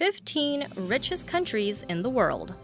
15 richest countries in the world.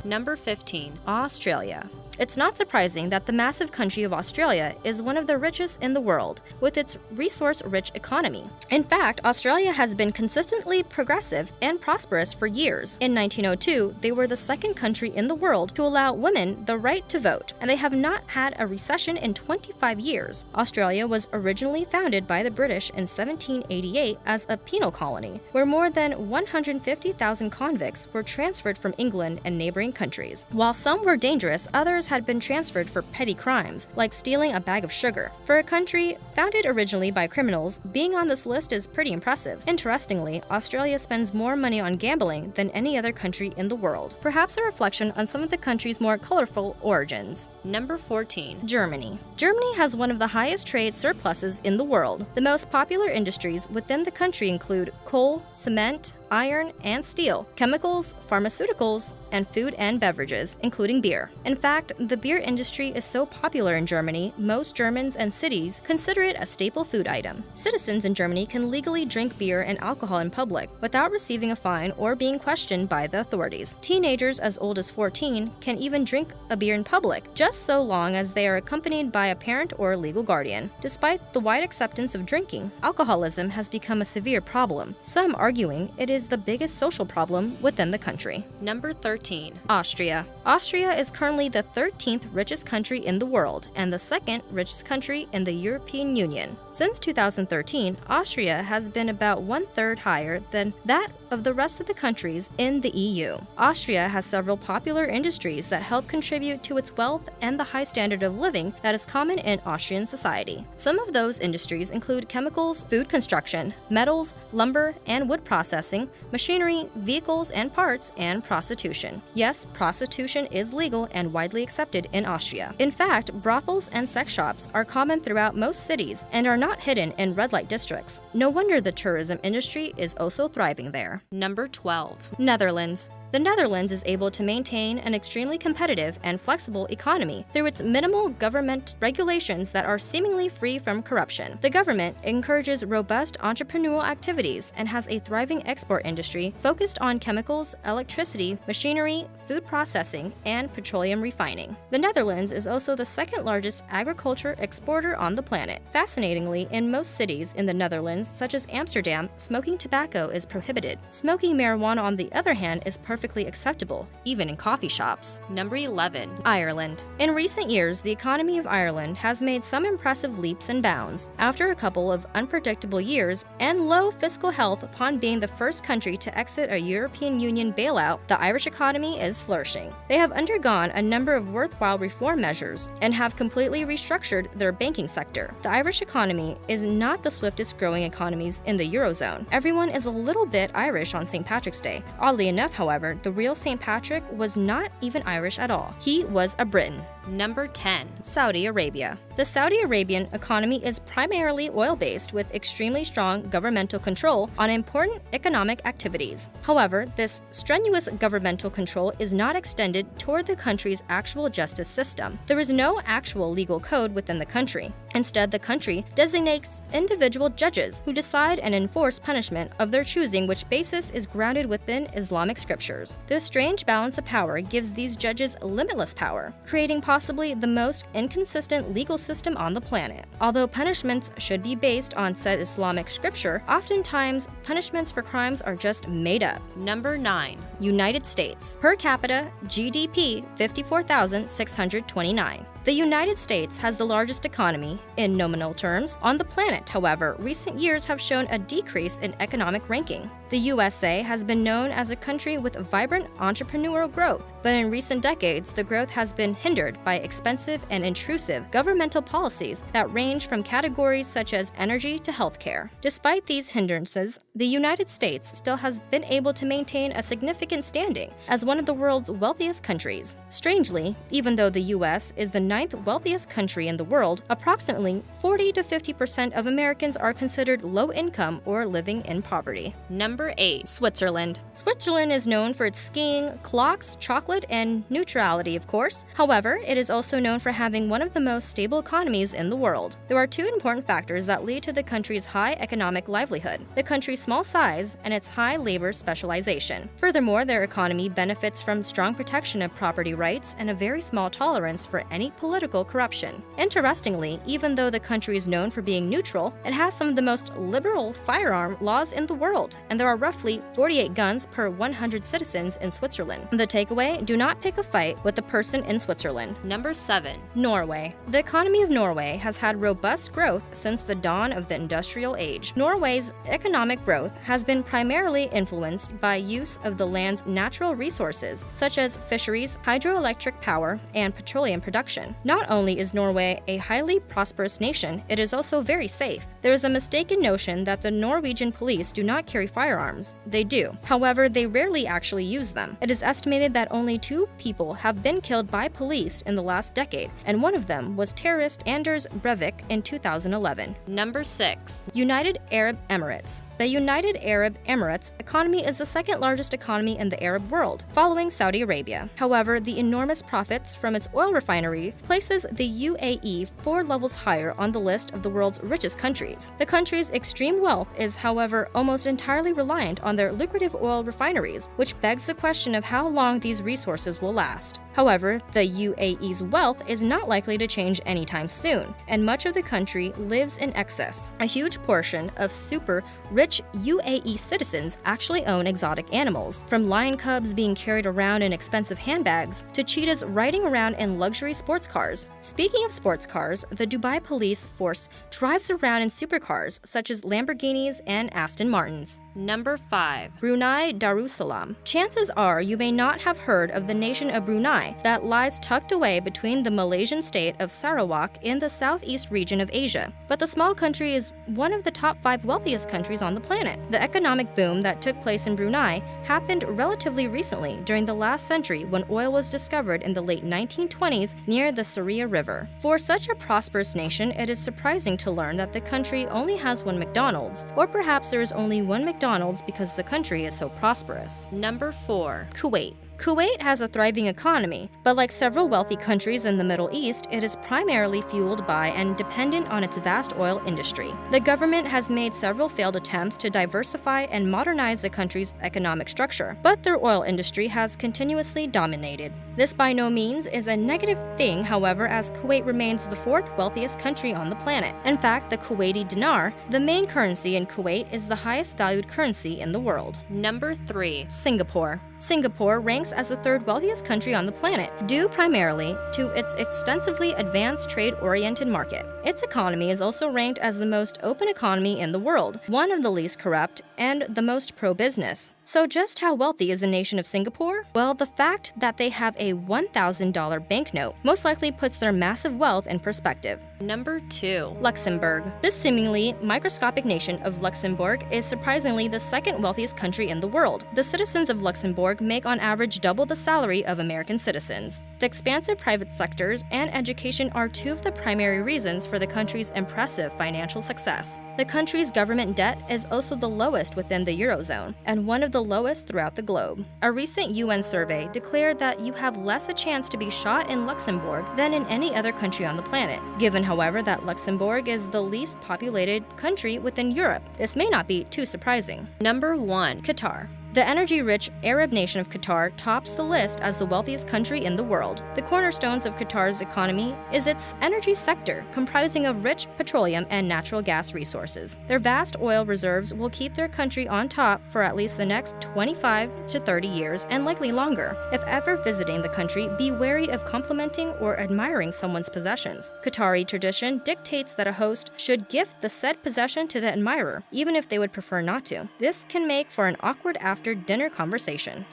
Number 15. Australia. It's not surprising that the massive country of Australia is one of the richest in the world, with its resource-rich economy. In fact, Australia has been consistently progressive and prosperous for years. In 1902, they were the second country in the world to allow women the right to vote, and they have not had a recession in 25 years. Australia was originally founded by the British in 1788 as a penal colony, where more than 150,000 convicts were transferred from England and neighboring countries. While some were dangerous, others had been transferred for petty crimes, like stealing a bag of sugar. For a country founded originally by criminals, being on this list is pretty impressive. Interestingly, Australia spends more money on gambling than any other country in the world, perhaps a reflection on some of the country's more colorful origins. Number 14. Germany. Germany has one of the highest trade surpluses in the world. The most popular industries within the country include coal, cement, iron and steel, chemicals, pharmaceuticals, and food and beverages, including beer. In fact, the beer industry is so popular in Germany, most Germans and cities consider it a staple food item. Citizens in Germany can legally drink beer and alcohol in public without receiving a fine or being questioned by the authorities. Teenagers as old as 14 can even drink a beer in public, just so long as they are accompanied by a parent or legal guardian. Despite the wide acceptance of drinking, alcoholism has become a severe problem, some arguing it is the biggest social problem within the country. Number 13. Austria. Austria is currently the 13th richest country in the world and the second richest country in the European Union. Since 2013, Austria has been about 1/3 higher than that of the rest of the countries in the EU. Austria has several popular industries that help contribute to its wealth and the high standard of living that is common in Austrian society. Some of those industries include chemicals, food construction, metals, lumber and wood processing, machinery, vehicles and parts, and prostitution. Yes, prostitution is legal and widely accepted in Austria. In fact, brothels and sex shops are common throughout most cities and are not hidden in red light districts. No wonder the tourism industry is also thriving there. Number 12. Netherlands. The Netherlands is able to maintain an extremely competitive and flexible economy through its minimal government regulations that are seemingly free from corruption. The government encourages robust entrepreneurial activities and has a thriving export industry focused on chemicals, electricity, machinery, food processing, and petroleum refining. The Netherlands is also the second largest agriculture exporter on the planet. Fascinatingly, in most cities in the Netherlands, such as Amsterdam, smoking tobacco is prohibited. Smoking marijuana, on the other hand, is perfectly acceptable, even in coffee shops. Number 11. Ireland. In recent years, the economy of Ireland has made some impressive leaps and bounds. After a couple of unpredictable years and low fiscal health upon being the first country to exit a European Union bailout, the Irish economy is flourishing. They have undergone a number of worthwhile reform measures and have completely restructured their banking sector. The Irish economy is not the swiftest growing economies in the Eurozone. Everyone is a little bit Irish on St. Patrick's Day. Oddly enough, however, the real St. Patrick was not even Irish at all. He was a Briton. Number 10. Saudi Arabia. The Saudi Arabian economy is primarily oil-based with extremely strong governmental control on important economic activities. However, this strenuous governmental control is not extended toward the country's actual justice system. There is no actual legal code within the country. Instead, the country designates individual judges who decide and enforce punishment of their choosing, which basis is grounded within Islamic scriptures. This strange balance of power gives these judges limitless power, creating possibly the most inconsistent legal system on the planet. Although punishments should be based on said Islamic scripture, oftentimes punishments for crimes are just made up. Number 9. United States. Per capita GDP 54,629. The United States has the largest economy, in nominal terms, on the planet. However, recent years have shown a decrease in economic ranking. The USA has been known as a country with vibrant entrepreneurial growth, but in recent decades, the growth has been hindered by expensive and intrusive governmental policies that range from categories such as energy to healthcare. Despite these hindrances, the United States still has been able to maintain a significant standing as one of the world's wealthiest countries. Strangely, even though the US is the ninth wealthiest country in the world, approximately 40 to 50% of Americans are considered low income or living in poverty. Number 8. Switzerland. Switzerland is known for its skiing, clocks, chocolate, and neutrality, of course. However, it is also known for having one of the most stable economies in the world. There are two important factors that lead to the country's high economic livelihood: the country's small size and its high labor specialization. Furthermore, their economy benefits from strong protection of property rights and a very small tolerance for any political corruption. Interestingly, even though the country is known for being neutral, it has some of the most liberal firearm laws in the world, and there are roughly 48 guns per 100 citizens in Switzerland. The takeaway: do not pick a fight with a person in Switzerland. Number 7. Norway. The economy of Norway has had robust growth since the dawn of the industrial age. Norway's economic growth has been primarily influenced by use of the land's natural resources, such as fisheries, hydroelectric power, and petroleum production. Not only is Norway a highly prosperous nation, it is also very safe. There is a mistaken notion that the Norwegian police do not carry firearms. They do. However, they rarely actually use them. It is estimated that only 2 people have been killed by police in the last decade, and one of them was terrorist Anders Breivik in 2011. Number 6. United Arab Emirates. The United Arab Emirates economy is the second largest economy in the Arab world, following Saudi Arabia. However, the enormous profits from its oil refinery places the UAE 4 levels higher on the list of the world's richest countries. The country's extreme wealth is, however, almost entirely reliant on their lucrative oil refineries, which begs the question of how long these resources will last. However, the UAE's wealth is not likely to change anytime soon, and much of the country lives in excess. A huge portion of super rich UAE citizens actually own exotic animals, from lion cubs being carried around in expensive handbags to cheetahs riding around in luxury sports cars. Speaking of sports cars, the Dubai police force drives around in supercars such as Lamborghinis and Aston Martins. Number 5. Brunei Darussalam. Chances are you may not have heard of the nation of Brunei that lies tucked away between the Malaysian state of Sarawak in the southeast region of Asia. But the small country is one of the top 5 wealthiest countries on the planet. The economic boom that took place in Brunei happened relatively recently during the last century when oil was discovered in the late 1920s near the Saria River. For such a prosperous nation, it is surprising to learn that the country only has 1 McDonald's, or perhaps there is only 1 McDonald's because the country is so prosperous. Number 4. Kuwait. Kuwait has a thriving economy, but like several wealthy countries in the Middle East, it is primarily fueled by and dependent on its vast oil industry. The government has made several failed attempts to diversify and modernize the country's economic structure, but their oil industry has continuously dominated. This by no means is a negative thing, however, as Kuwait remains the 4th wealthiest country on the planet. In fact, the Kuwaiti dinar, the main currency in Kuwait, is the highest valued currency in the world. Number 3. Singapore. Singapore ranks as the 3rd wealthiest country on the planet, due primarily to its extensively advanced trade-oriented market. Its economy is also ranked as the most open economy in the world, one of the least corrupt, and the most pro-business. So just how wealthy is the nation of Singapore? Well, the fact that they have a $1,000 banknote most likely puts their massive wealth in perspective. Number 2. Luxembourg. This seemingly microscopic nation of Luxembourg is surprisingly the 2nd wealthiest country in the world. The citizens of Luxembourg make on average double the salary of American citizens. The expansive private sectors and education are 2 of the primary reasons for the country's impressive financial success. The country's government debt is also the lowest within the Eurozone, and one of the lowest throughout the globe. A recent UN survey declared that you have less a chance to be shot in Luxembourg than in any other country on the planet. Given, however, that Luxembourg is the least populated country within Europe, this may not be too surprising. Number 1. Qatar. The energy-rich Arab nation of Qatar tops the list as the wealthiest country in the world. The cornerstones of Qatar's economy is its energy sector, comprising of rich petroleum and natural gas resources. Their vast oil reserves will keep their country on top for at least the next 25 to 30 years and likely longer. If ever visiting the country, be wary of complimenting or admiring someone's possessions. Qatari tradition dictates that a host should gift the said possession to the admirer, even if they would prefer not to. This can make for an awkward after-dinner conversation.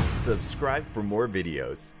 Subscribe for more videos.